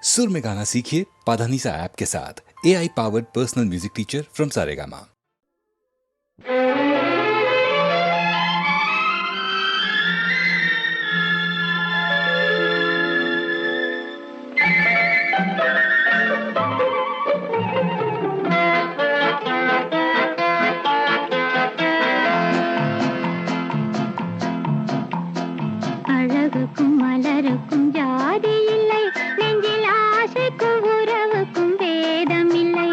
सुर में गाना सीखिए पाधानीसा ऐप के साथ। AI powered personal music teacher from Saregama. அழகுக்கும் மலருக்கும் ஜாதி இல்லை, நெஞ்சில் ஆசைக்கும் உறவுக்கும் பேதம் இல்லை.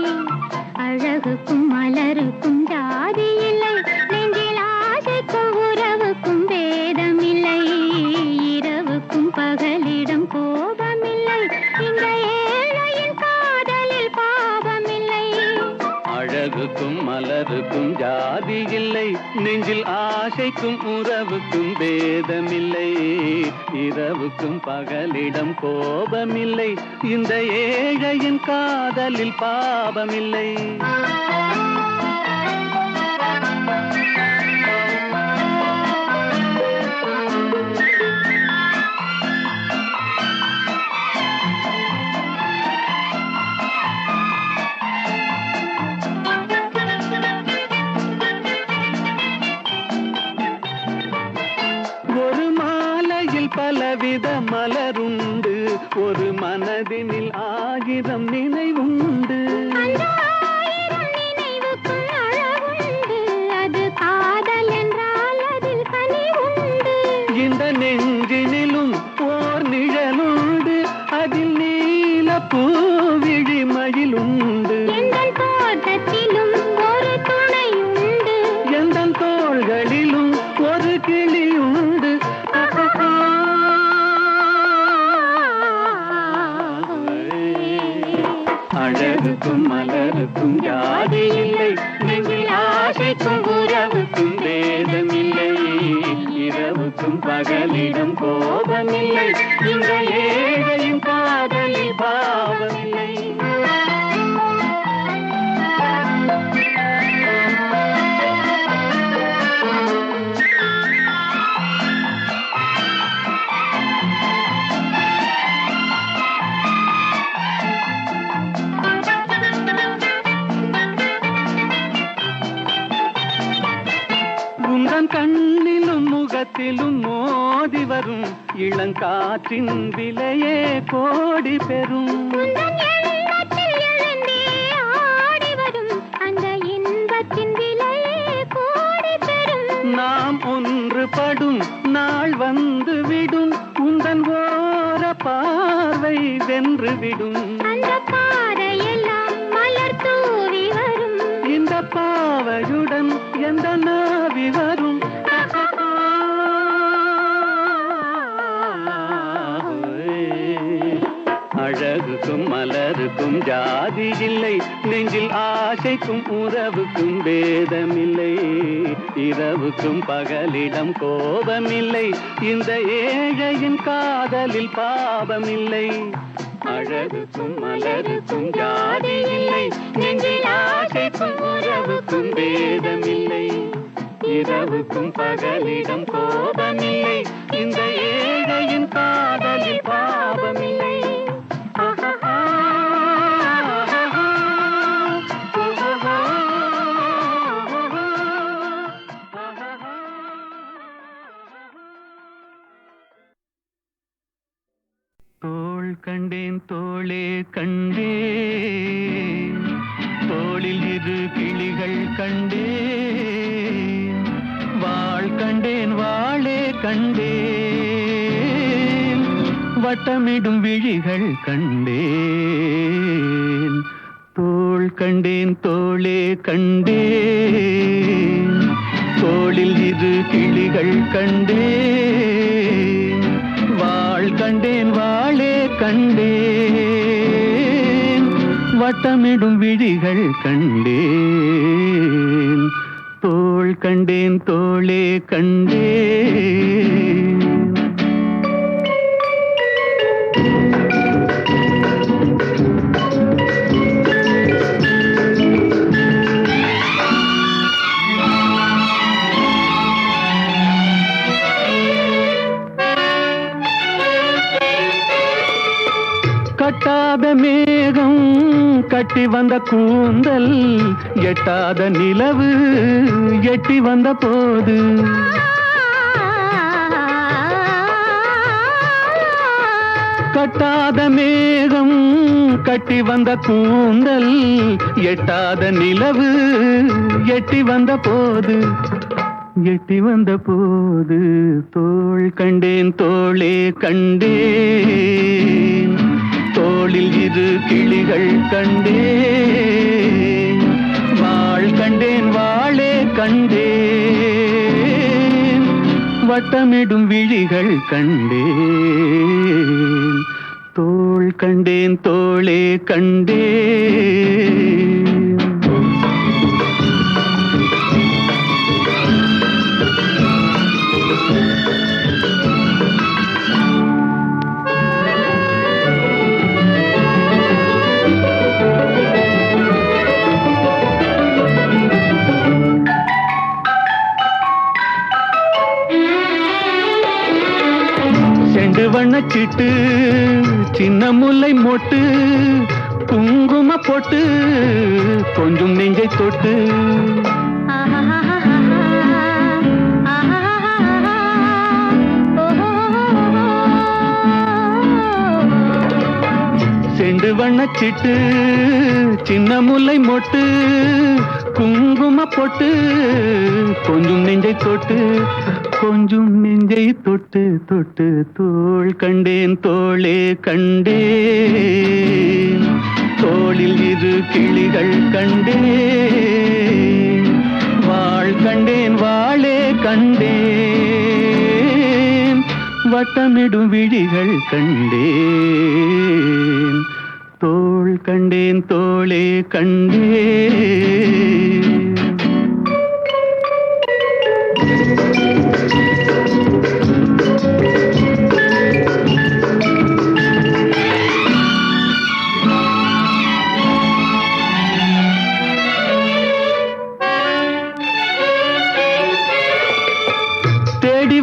அழகுக்கும் மலருக்கும் ஜாதி இல்லை, நெஞ்சில் ஆசைக்கும் உறவுக்கும் பேதம் இல்லை. இரவுக்கும் பகலிடம் கோபமில்லை, இந்த ஏழையின் காதலில் பாவமில்லை. அழகுக்கும் மலருக்கும் ஜாதி இல்லை, நெஞ்சில் ஆசைக்கும் உறவுக்கும் பேதமில்லை. இரவுக்கும் பகலிடம் கோபமில்லை, இந்த ஏழையின் காதலில் பாவமில்லை. பலவித மலருண்டு, ஒரு மனதினில் 1000 நினைவுண்டு. அது காதல் என்றால் அதில் கனிவுண்டு. இந்த நெஞ்சினிலும் ஓர் நிழலுண்டு, அதில் நீல பூவிழிமயிலுண்டு. எங்கள் தோட்டத்திலும் ஒரு துணையுண்டு, எங்கள் தோள்களிலும் ஒரு கிளியுண்டு. அழகுக்கும் மலருக்கும் ஜாதி இல்லை, நெஞ்சில் ஆசைக்கும் உறவுக்கும் பேதமில்லை. இரவுக்கும் பகலிடம் கோபமில்லை, இந்த ஏழையின் காதலில் பாவமில்லை. கண்ணிலும் முகத்திலும் மோதி வரும் இளங்காற்றின் விலையே கோடி பெறும். அந்த இன்பத்தின் விலையே கோடி பெறும். நாம் ஒன்றுபடும் நாள் வந்து விடும், உந்தன் ஓர பார்வை வென்று விடும். அந்த பாறையெல்லாம் மலர் தூவி வரும், இந்த பாவையுடன் எந்த நாவி வரும். அழகுக்கும் மலருக்கும் ஜாதி இல்லை, நெஞ்சில் ஆசைக்கும் உறவுக்கும் பேதமில்லை. இரவுக்கும் பகலிடம் கோபமில்லை, இந்த ஏழையின் காதலில் பாவமில்லை. அழகுக்கும் மலருக்கும் ஜாதி இல்லை, நெஞ்சில் ஆசைக்கும் உறவுக்கும் பேதமில்லை. இரவுக்கும் பகலிடம் கோபமில்லை, இந்த ஏழையின் காதலில் பாவமில்லை. தோள் கண்டேன் தோளே கண்டேன், தோளில் 2 கிளிகள் கண்டேன். வாள் கண்டேன் வாளே கண்டேன், வட்டமிடும் விழிகள் கண்டேன். தோள் கண்டேன் தோளே கண்டேன், தோளில் 2 கிளிகள் கண்டேன். வாள் கண்டேன் வாளே கண்டேன், வட்டமிடும் விழிகள் கண்டேன். தோள் கண்டேன் தோளே கண்டேன். கட்டாத மேகம் கட்டி வந்த கூந்தல் எட்டாத நிலவு எட்டி வந்த போது கட்டாத மேகம் கட்டி வந்த கூந்தல் எட்டாத நிலவு எட்டி வந்த போது தோள் கண்டேன் தோளே கண்டேன் தோளில் இரு கிளிகள் கண்டேன் வாள் கண்டேன் வாளே கண்டேன் வட்டமிடும் விழிகள் கண்டேன் தோள் கண்டேன் தோளே கண்டேன். வண்ணச்சிட்டு சின்ன முல்லை மொட்டு குங்கும போட்டு கொஞ்சம் நெஞ்சை தொட்டு செண்டு வண்ணச்சிட்டு சின்ன முல்லை மொட்டு குங்கும போட்டு கொஞ்சம் நெஞ்சை தொட்டு கொஞ்சம் நெஞ்சை தொட்டு தொட்டு தோள் கண்டேன் தோளே கண்டேன் தோளில் இரு கிளிகள் கண்டேன் வாள் கண்டேன் வாளே கண்டேன் வட்டமிடும் விழிகள் கண்டேன் தோள் கண்டேன் தோளே கண்டேன்.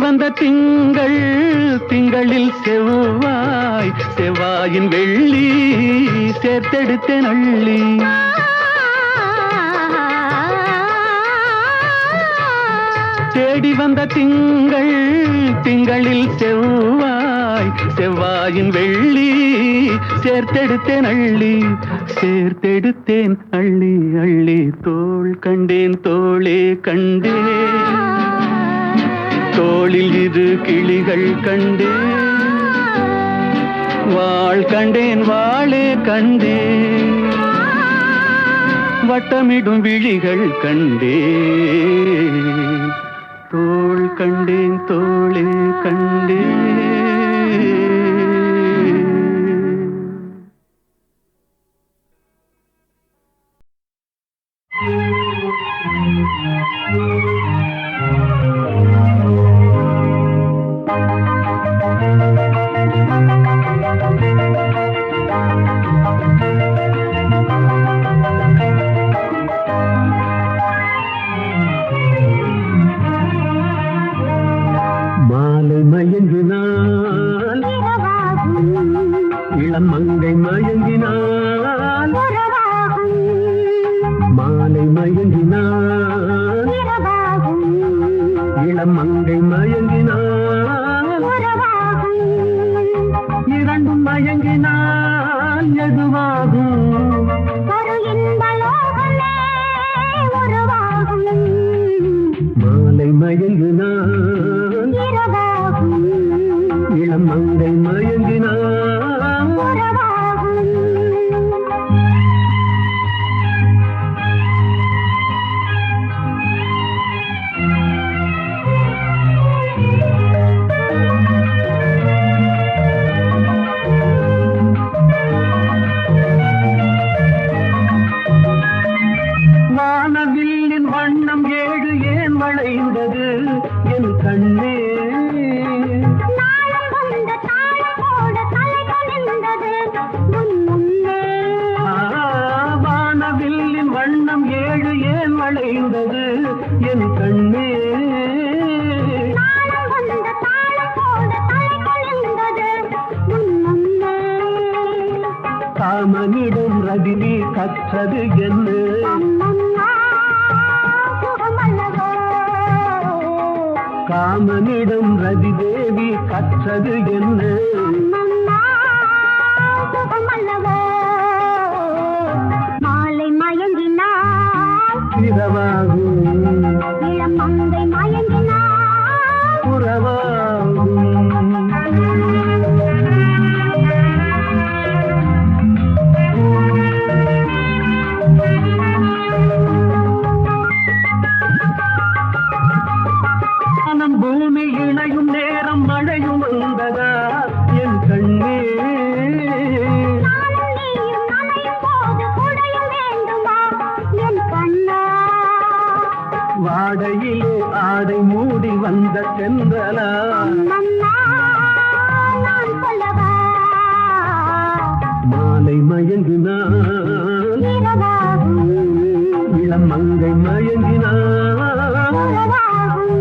வந்த திங்கள் திங்களில் செவ்வாய் செவ்வாயின் வெள்ளி சேர்த்தெடுத்தேன் அள்ளி தேடி வந்த திங்கள் திங்களில் செவ்வாய் செவ்வாயின் வெள்ளி சேர்த்தெடுத்தேன் அள்ளி சேர்த்தெடுத்தேன் அள்ளி அள்ளி தோள் கண்டேன் தோளே கண்டேன் தோளில் இரு கிளிகள் கண்டேன் வாள் கண்டேன் வாளே கண்டேன் வட்டமிடும் விழிகள் கண்டேன் தோள் கண்டேன் தோளே கண்டேன். மாலை மயங்கினால் இளம் மங்கை மயங்கினால் மாலை மயங்கினால் இளம் மங்கை மயங்கினால் இரண்டும் மயங்கினால் எதுவாகும் மாலை மயங்கினால் இளம் மங்கை மயங்கினால் வானவில்லின் வண்ணம் ஏழு ஏன் வளைந்தது என் கண்ணே வானவில்லின் வண்ணம் ஏழு ஏன் வளைந்தது என் கண்ணே காமனிடம் ரதினி கற்றது என்ன அம்மம்மா சுகமல்லவோ காமனிடம் ரதி தேவி கற்றது என்ன அம்மம்மா சுகமல்லவோ மாலை மயங்கினாள் இரவாகும் இளம் மங்கை மயங்கினாள் உறவாகும் மனம் பூமி இணையும் நேரம் மழையும் வந்ததா என் கண்ணே நானும் நீயும் நனையும் போது குடையும் வேண்டுமா என் கண்ணா வாடையிலே ஆடை மூடி வந்த சென்றலா அம்மம்மா நான் சொல்லவா மாலை மயங்கினான் இரவாகும் இளம் மங்கை மயங்கினான் உறவாகும்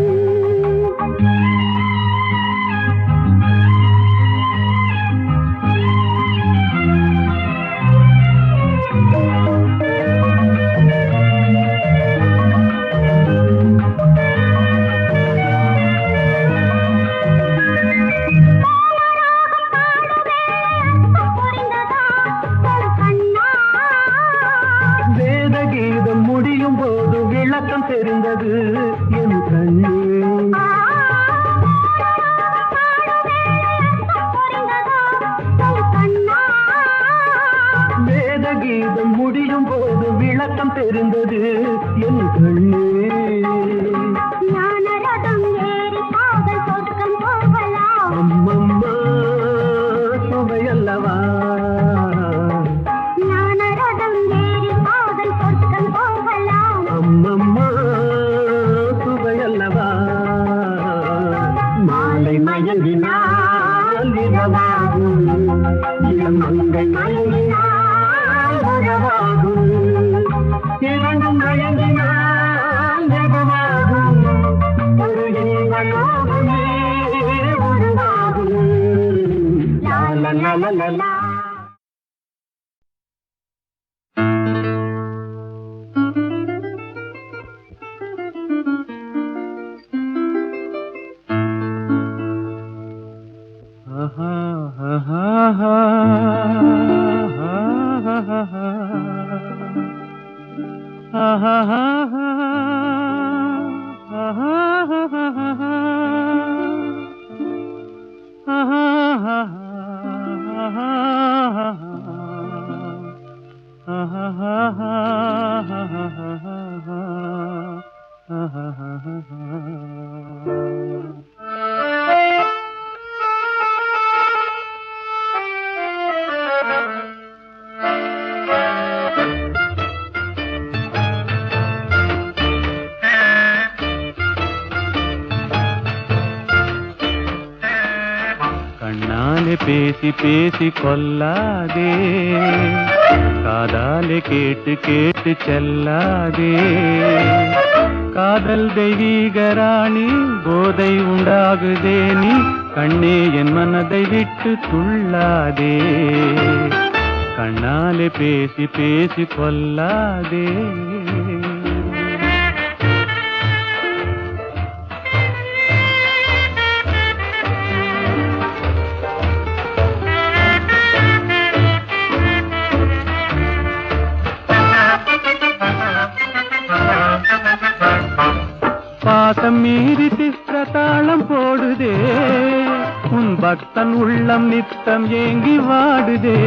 வேத கீதம் முடியும் போது விளக்கம் தெரிந்தது என் கண்ணே வேத கீதம் முடியும் போது விளக்கம் தெரிந்தது என் கண்ணே அம்மம்மா சுவையல்லவா அம்மம்மா சுவையல்லவா மாலை மயங்கினால் இரவாகும் இளம் மங்கை மயங்கினால் உறவாகும் இரண்டும் மயங்கினால் ஜெகமாகும் ஒரு இன்பலோகமே உருவாகும் லா லா லா லா லா லா. கண்ணாலே பேசி பேசி கொல்லாதே காதாலே கேட்டு கேட்டு செல்லாதே காதல் தெய்வீக ராணி போதை உண்டாகுதே நீ கண்ணே என் மனதை விட்டு துள்ளாதே கண்ணாலே பேசி பேசி கொல்லாதே பாசம் மீறி திஸ்ர தாளம் போடுதே உன் பக்தன் உள்ளம் நித்தம் ஏங்கி வாடுதே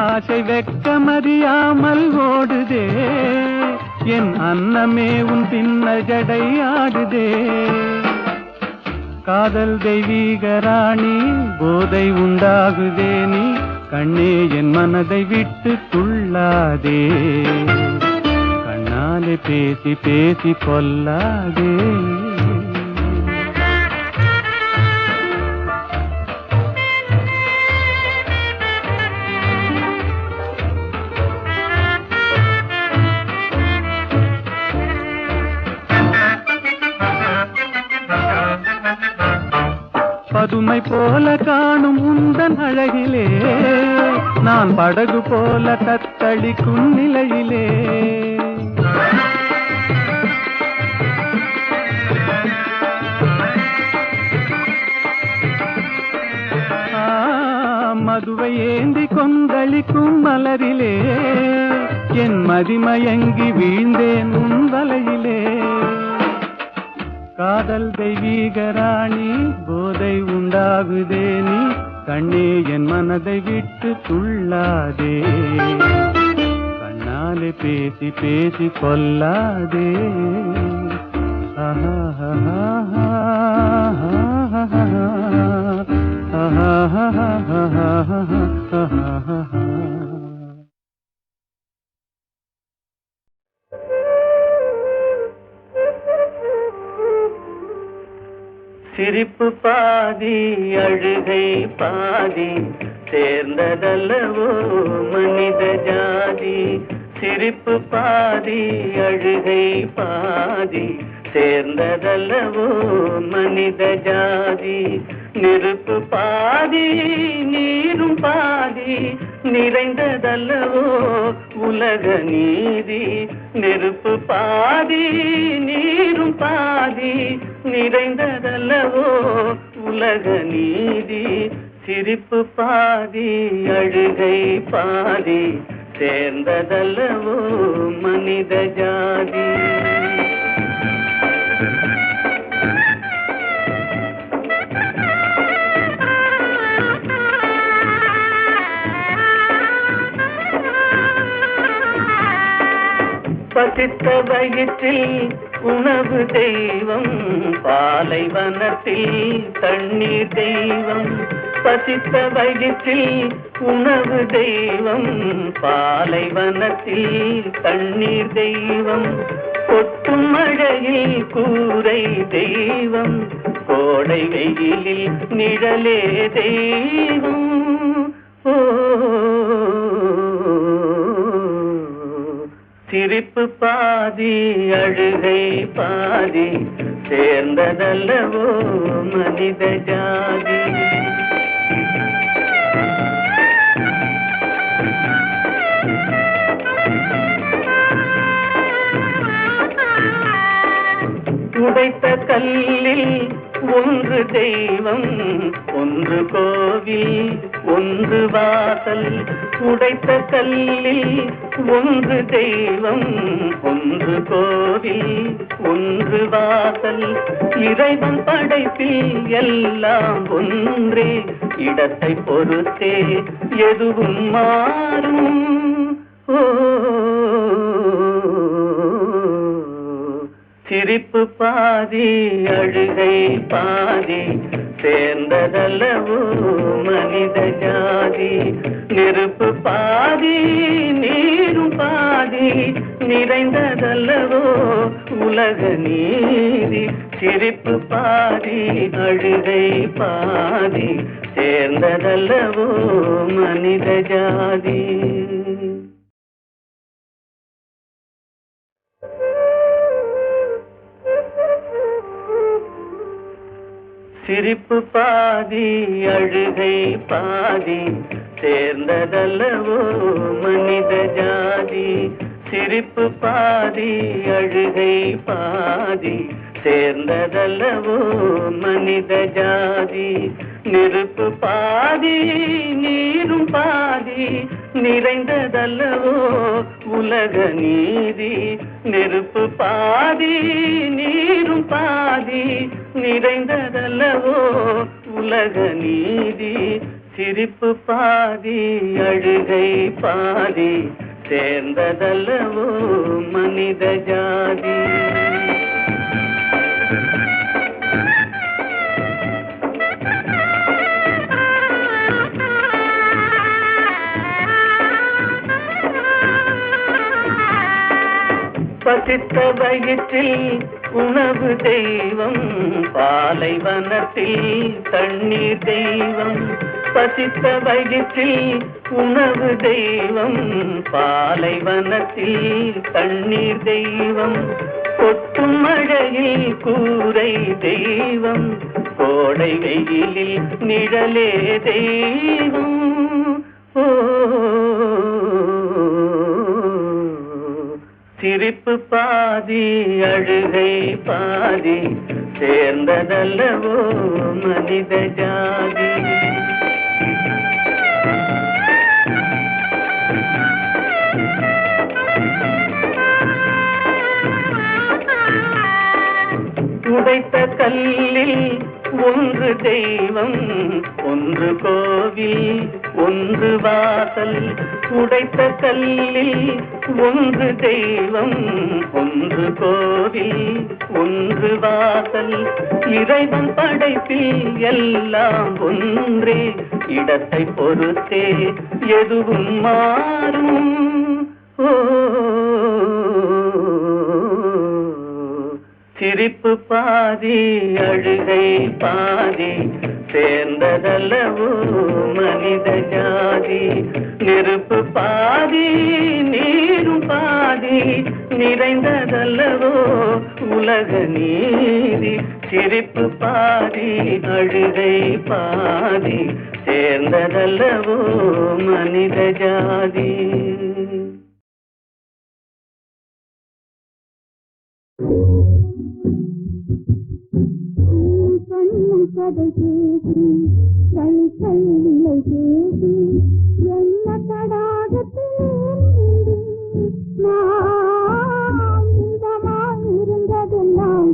ஆசை வெட்கமறியாமல் ஓடுதே என் அன்னமே உன் பின்ன ஜடை ஆடுதே காதல் தெய்வீக ராணி போதை உண்டாகுதே நீ கண்ணே என் மனதை விட்டு துள்ளாதே கண்ணாலே பேசி பேசி கொல்லாதே பதுமை போல காணும் உந்தன் அழகிலே நான் படகு போல தத்தளிக்கும் நிலையிலே மதுவை ஏந்தி கொந்தளிக்கும் மலரிலே என் மதிமயங்கி வீழ்ந்தேன் உன் வலையிலே காதல் தெய்வீக ராணி போதை உண்டாகுதே நீ கண்ணே என் மனதை விட்டு துள்ளாதே கண்ணாலே பேசி பேசி கொல்லாதே சிரிப்பு பாதி அழுகை பாதி சேர்ந்ததல்லவோ மனித ஜாதி சிரிப்பு பாதி அழுகை பாதி சேர்ந்ததல்லவோ மனித ஜாதி நெருப்பு பாதி நீரும் பாதி நிறைந்ததல்லவோ உலக நீதி நெருப்பு பாதி நீரும் பாதி நிறைந்ததல்லவோ உலக நீதி சிரிப்பு பாதி அழுகை பாதி சேர்ந்ததல்லவோ மனித ஜாதி பசித்த வயிற்றில் உணவு தெய்வம் பாலைவனத்தில் தண்ணீர் தெய்வம் பசித்த வயிற்றில் உணவு தெய்வம் பாலைவனத்தில் தண்ணீர் தெய்வம் கொட்டும் மழையில் கூரை தெய்வம் கோடை வெயிலில் நிழலே தெய்வம் சிரிப்பு பாதி அழுகை பாதி சேர்ந்ததல்லவோ மனித ஜாதி உடைத்த கல்லில் ஒன்று தெய்வம் ஒன்று கோவில் ஒன்று வாசல் உடைத்த கல்லில் ஒன்று தெய்வம் ஒன்று கோவில் ஒன்று வாசல் இறைவன் படைப்பில் எல்லாம் ஒன்றே இடத்தை பொறுத்தே எதுவும் மாறும் சிரிப்பு பாதி அழுகை பாதி சேர்ந்ததல்லவோ மனித ஜாதி நெருப்பு பாதி நீரும் பாதி நிறைந்ததல்லவோ உலக நீதி சிரிப்பு பாதி அழுகை பாதி சேர்ந்ததல்லவோ மனித ஜாதி சிரிப்பு பாதி அழுகை பாதி சேர்ந்ததல்லவோ மனித ஜாதி சிரிப்பு பாதி அழுகை பாதி சேர்ந்ததல்லவோ மனித ஜாதி நெருப்பு பாதி நீரும் பாதி நிறைந்ததல்லவோ உலக நீதி நெருப்பு பாதி நீரும் பாதி நிறைந்ததல்லவோ உலக நீதி சிரிப்பு பாதி அழுகை பாதி சேர்ந்ததல்லவோ மனித ஜாதி பசித்த வயிற்றில் உணவு தெய்வம் பாலைவனத்தில் தண்ணீர் தெய்வம் பசித்த வயிற்றில் உணவு தெய்வம் பாலைவனத்தில் தண்ணீர் தெய்வம் கொட்டும் மழையில் கூரை தெய்வம், கோடை வெயிலில் நிழலே தெய்வம். ஓ சிரிப்பு பாதி அழுகை பாதி சேர்ந்ததல்லவோ மனித ஜாதி. உடைத்த கல்லில் ஒன்று தெய்வம், ஒன்று கோவில், ஒன்று வாசல். உடைத்த கல்லில் ஒன்று தெய்வம், ஒன்று கோவில், ஒன்று வாசல். இறைவன் படைப்பில் எல்லாம் ஒன்றே, இடத்தை பொறுத்தே எதுவும் மாறும். ஓ சிரிப்பு பாதி அழுகை பாதி சேர்ந்ததல்லவோ மனித ஜாதி. நெருப்பு பாதி நீரும் பாதி நிறைந்ததல்லவோ உலக நீதி. சிரிப்பு பாதி அழுகை பாதி சேர்ந்ததல்லவோ மனித ஜாதி. கதை கேட்டு கை கையில்லை கேட்டு என்ன தடாகத்தில் இருந்ததெல்லாம்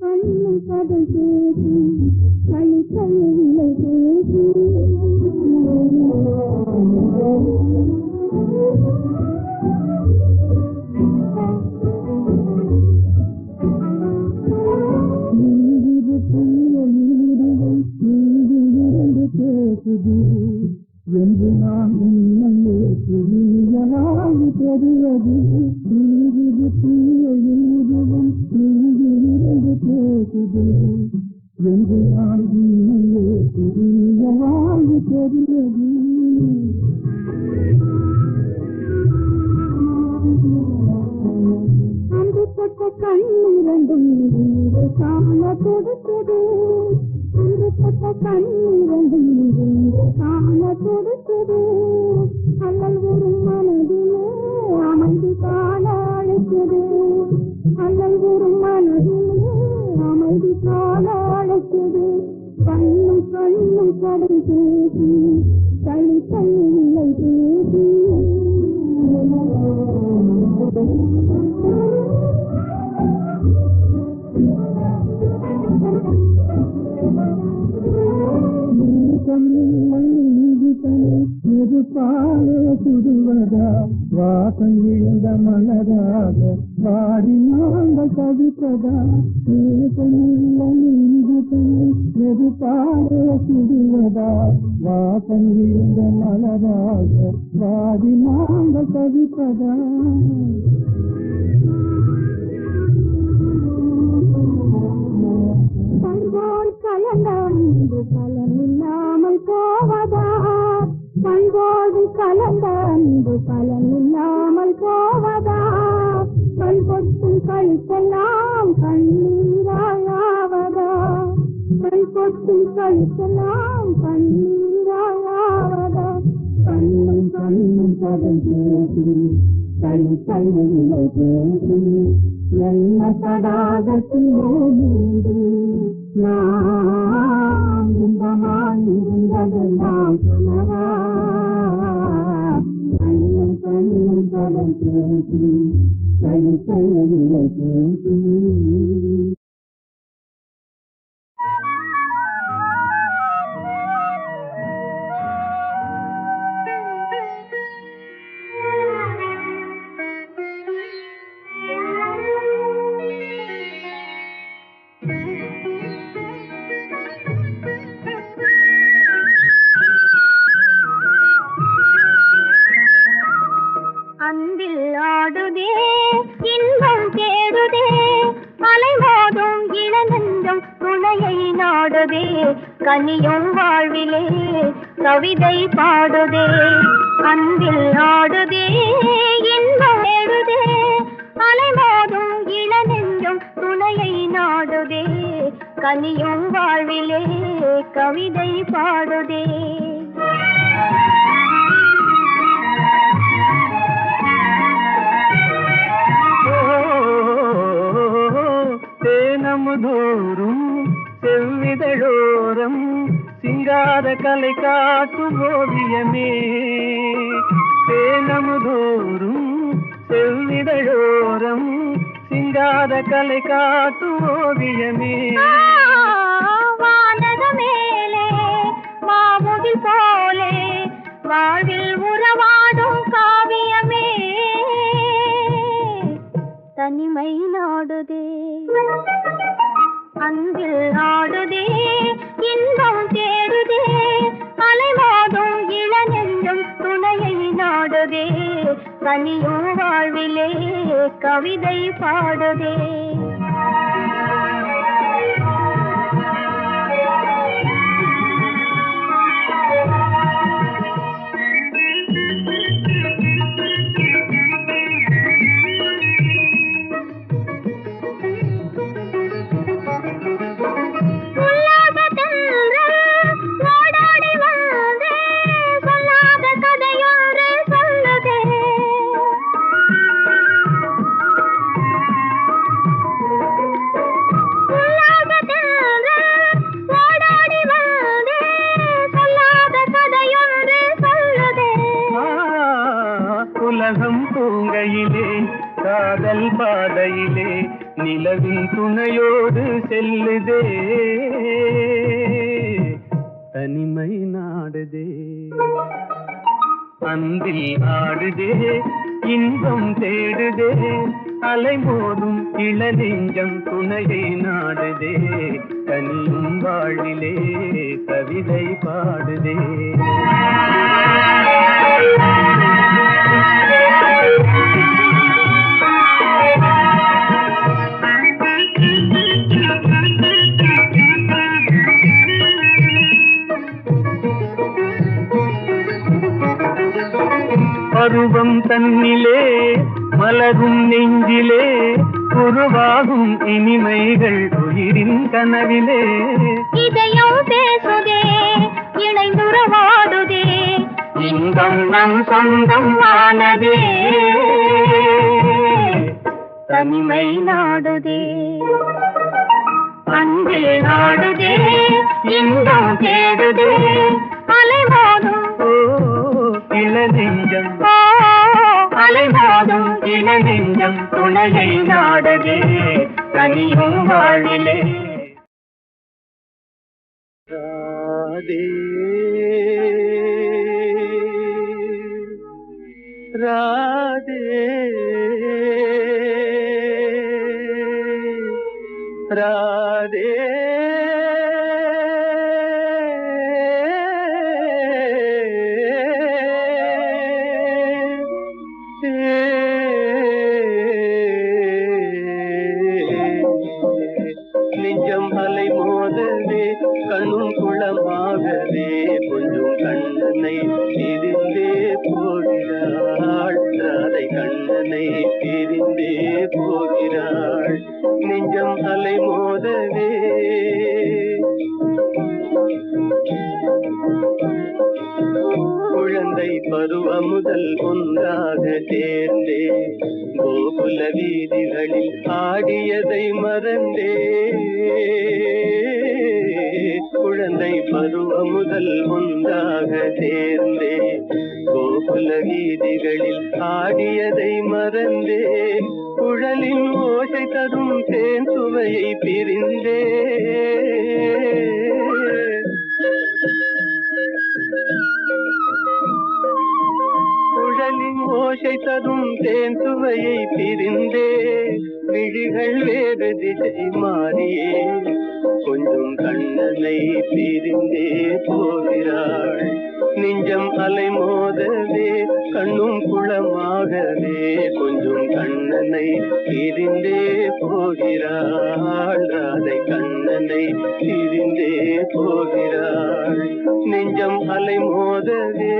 கண்ணு கதை கேட்டு கை கையில்லை கேட்டு என்று நான் உண்மையே புரியலாகி தெரிவது. தீவிரி தீயெழுதுவும் தீவிரிந்து பேசுது என்று நான் உண்மையே புரியலாகி தெரிவது. அன்புப்பட்ட கண்ணிரண்டும் காண கொடுத்தது. அன்புப்பட்ட கண்ணிரண்டும் காண கொடுத்தது. அல்லல் ஒரு மனதிலே அமைதி காண அழைத்தது. அல்லல் ஒரு மனதிலே அமைதி காண அழைத்தது. கண்ணும் கண்ணும் கடல் பேசி தனி தன்னில்லை பேசி பாலே சுடுவதா வாசம் விழுந்த மலராக வாடி நாங்கள் தவிப்பதா. எது பாலே சுடுவதா வாசம் விழுந்த மலராக வாடி நாங்கள் தவிப்பதா. பண்போல் கலந்த அன்பு பலனில்லாமல் போவதா. பண்போடு கலந்த அன்பு பலனில்லாமல் போவதா. கண் கொட்டும் கழித்தெல்லாம் கண்ணீராயாவதா. கண் கொட்டும் கழித்தெல்லாம் கண்ணீராயாவதா. கண்ணும் கண்ணும் கதை பேசி கை கையில்லை பேசி என்ன தடாகத்திலே நீண்டு நான் இன்பமாயிருந்ததெல்லாம் சொல்லவா. கண்ணும் கண்ணும் கதை பேசி கை கையில்லை பேசி அன்பில் ஆடுதே இன்பம் தேடுதே அலைமோதும் இளநெஞ்சம் துணையை நாடுதே கனியும் வாழ்விலே கவிதை பாடுதே. அன்பில் ஆடுதே இன்பம் தேடுதே கனியும் வாழ்விலே கவிதை பாடுதே. தேனமுதோறும் செவ்விதழோரம் சிங்கார கலை காட்டும் ஓவியமே. தேனமுதோறும் செவ்விதழோரம் சிங்கார கலை காட்டும் ஓவியமே. வானக மேலே மாமுகில் போலே வாழ்வில் உறவாடும் காவியமே. தனிமை நாடுதே அன்பில் ஆடுதே இன்பம் தேடுதே அலைமோதும் இளநெஞ்சம் துணையை நாடுதே கனியும் வாழ்விலே கவிதை பாடுதே. உலகம் பூங்கையிலே காதல் பாதையிலே நிலவின் துணையோடு செல்லுதே தனிமை நாடுதே அன்பில் ஆடுதே இன்பம் தேடுதே அலைமோதும் இளநெஞ்சம் துணையை நாடுதே தனியும் வாழ்விலே கவிதை பாடுதே. பருவம் தன்னிலே மலரும் நெஞ்சிலே உருவாகும் இனிமைகள் உயிரின் கனவிலே இதயம் பேசுதே இணைந்துறவாடுதே இன்பம் நம் சொந்தம் ஆனதே தனிமை நாடுதே அன்பில் நாடுதே இன்பம் தேடுதே அலைமோதும் இளநெஞ்சம் அலைமோதும் இளநெஞ்சம் துணையை நாடுதே தனியும் வாழ்விலே. ராதே ராதே ராதே நெஞ்சம் அலை மோதவே கண்ணும் குளமாகவே கொஞ்சம் கண்ணனை பிரிந்தே போகிறாள் ராதை கண்ணனை பிரிந்தே போகிறாள் நெஞ்சம் அலை மோதவே குழந்தை பருவம் முதல் ஒன்றாக சேர்ந்தே கோகுல வீதிகளில் ஆடியதை மறந்தே குழந்தை பருவம் முதல் ஒன்றாக சேர்ந்தே கோகுல வீதிகளில் ஆடியதை மறந்தே குழலின் ஓசை தரும் தேன் சுவையை பிரிந்தே குழலின் ஓசை தரும் தேன் சுவையை பிரிந்தே விழிகள் வேறு திசை மாறியே கொஞ்சம் கண்ணனை பிரிந்தே போகிறாள் நெஞ்சம் அலை மோதவே கண்ணும் குளமாகவே கொஞ்சம் கண்ணனை பிரிந்தே போகிறாள் ராதை கண்ணனை பிரிந்தே போகிறாள் நெஞ்சம் அலை மோதவே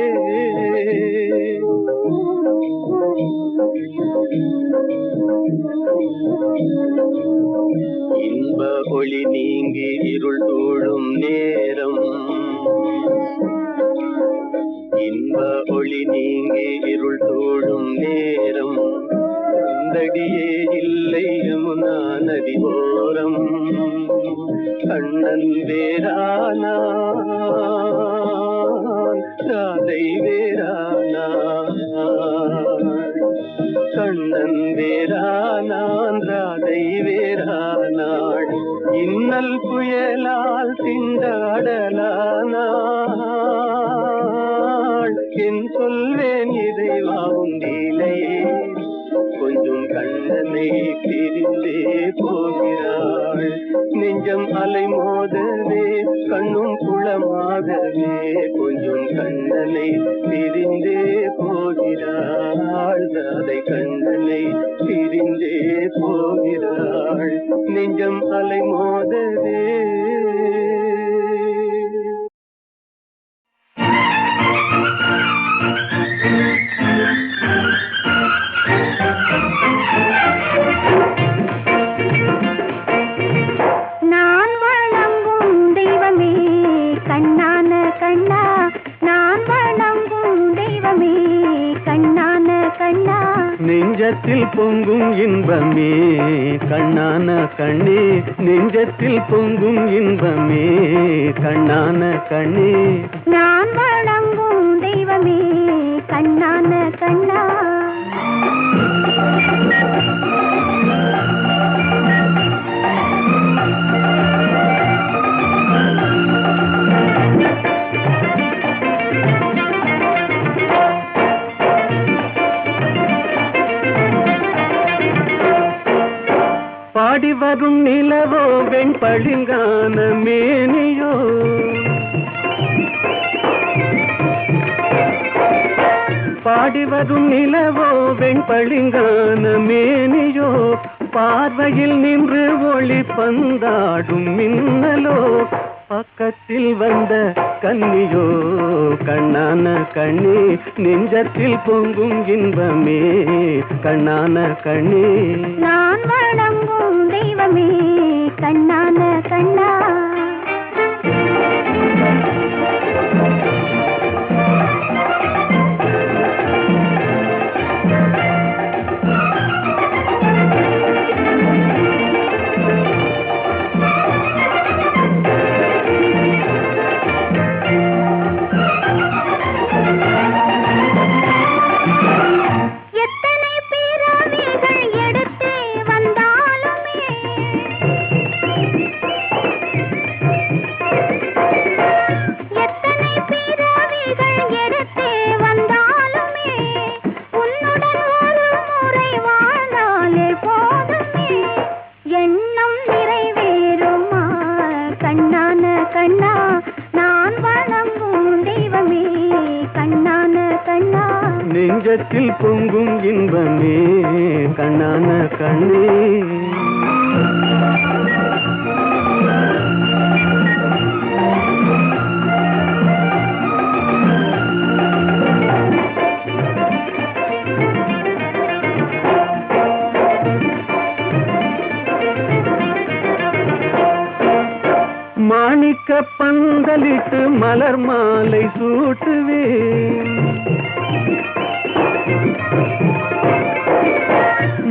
இன்ப ஒளி நீங்கி இருள் சூழும் நேரம், இன்ப ஒளி நீங்கி இருள் சூழும் நேரம், கண்டடியே இல்லை யமுனா நதி ஓரம். கண்ணன் வேறானா ராதை வேறானா, கண்ணன் வேறானான் ராதை வேறானாள். இன்னல் புயலால் திண்டாடலானாள். என் சொல்வேன் இறைவாவும் லீலையே, கொஞ்சம் கண்ணனை பிரிந்தே போகிறாள். நெஞ்சம் அலை மோதவே கண்ணும் குளமாகவே, கொஞ்சம் கண்ணனை பிரிந்தே போகிறாள். அதை கண்ணனை பிரிந்தே போகிறாள். நெஞ்சம் அலை மோதவே. நெஞ்சத்தில் பொங்கும் இன்பமே கண்ணான கண்ணே, நெஞ்சத்தில் பொங்கும் இன்பமே கண்ணான கண்ணே. நான் வணங்கும் தெய்வமே கண்ணான கண்ணா. பாடி வரும் நிலவோ வெண்பளிங்கான மேனியோ, பாடி வரும் நிலவோ வெண்பளிங்கான மேனியோ, பார்வையில் நின்று ஒளி பந்தாடும் மின்னலோ, பக்கத்தில் வந்த கன்னியோ கண்ணான கண்ணே, நெஞ்சத்தில் பொங்கும் இன்பமே கண்ணான கண்ணே. நான் வணங்கும் தெய்வமே கண்ணான கண்ணா. நெஞ்சத்தில் பொங்கும் இன்பமே கண்ணான கண்ணே. மாணிக்க பந்தலிட்டு மலர் மாலை சூட்டுவேன்,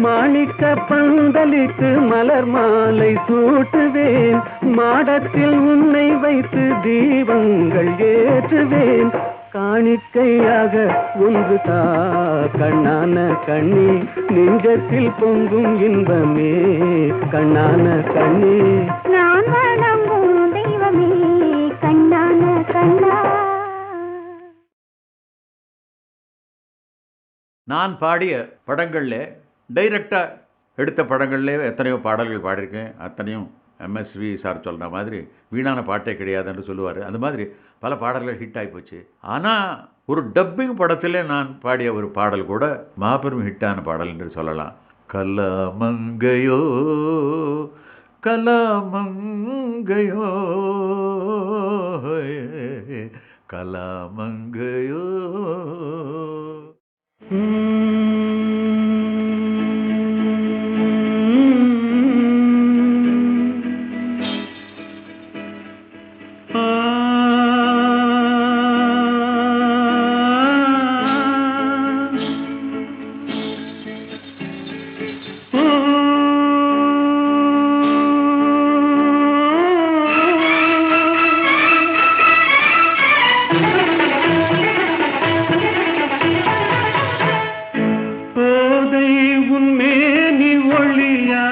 மாணிக்க பந்தலிட்டு மலர் மாலை சூட்டுவேன், மாடத்தில் உன்னை வைத்து தீபங்கள் ஏற்றுவேன், காணிக்கையாக ஒன்று தா கண்ணான கண்ணி, நெஞ்சத்தில் பொங்கும் இன்பமே கண்ணான கண்ணி. நான் வணங்கும் தெய்வமே கண்ணான கண்ணா. நான் பாடிய படங்களில் டைரக்டாக எடுத்த படங்கள்லேயே எத்தனையோ பாடல்கள் பாடியிருக்கேன். அத்தனையும் எம்எஸ்வி சார் சொல்கிற மாதிரி வீணான பாட்டே கிடையாதுன்னு சொல்லுவார். அந்த மாதிரி பல பாடல்கள் ஹிட் ஆகி போச்சு. ஆனால் ஒரு டப்பிங் படத்தில் நான் பாடிய ஒரு பாடல் கூட மாபெரும் ஹிட்டான பாடல் என்று சொல்லலாம். கலாமங்கையோ கலாமங்கையோ கலாமங்கையோ. போதை உன்மேனி ஒளியா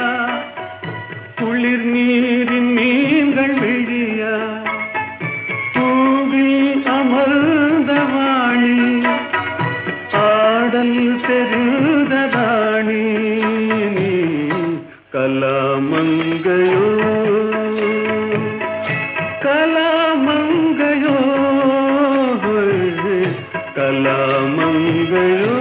குளிர் நீரின் மீன்கள் விழியா பூவில் அமர்ந்த வாணி ஆடல் தெரிந்த ராணி நீ கலாமங்கையோ கலாமங்கையோ கலாமங்கையோ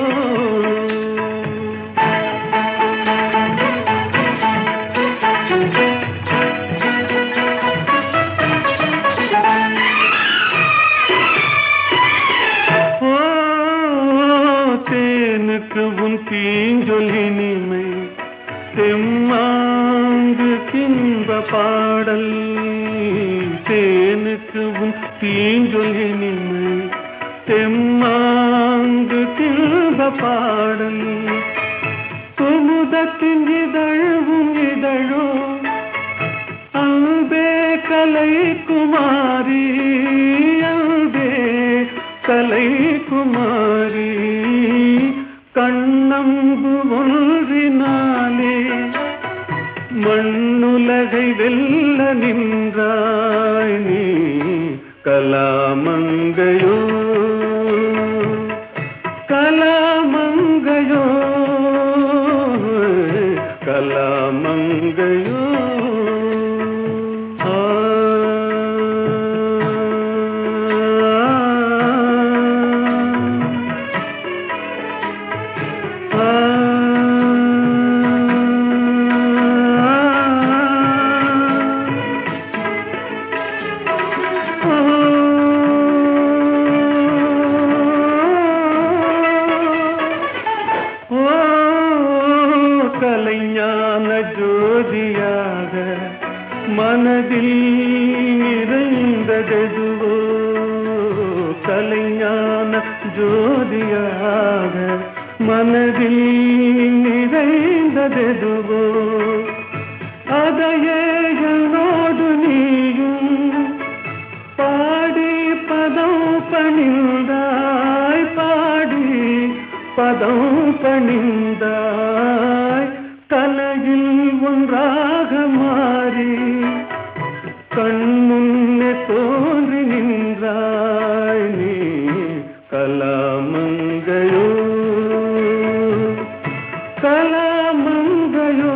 தேனுக்கு உன் தீஞ்சொலினிமை தெம்மாங்கு கின்ப பாடல் தேனுக்கு உன் தீஞ்சொலினிமை தெம்மாங்கு கின்ப பாடல் குமுதத்தின் இதழும் இதழோ அன்பே கலை குமாரி அன்பே கலை குமாரி கண்ணம்பு ஒன்றினாலே மண்ணுலகை வெல்ல நின்றாய் நீ கலாமங்கையோ கலாமங்கையோ கலாமங்கையோ கலைஞான ஜோதியாக மனதில் நிறைந்ததெதுவோ கலைஞான ஜோதியாக மனதில் நிறைந்ததெதுவோ அதையே என்னோடு நீயும் பாடி பதம் பணிந்தாய் பாடி பதம் பணிந்தாய் கலையில் ஒன்றாக மாறி கண்முன்னே தோன்றி நின்றாய் நீ கலாமங்கையோ கலாமங்கையோ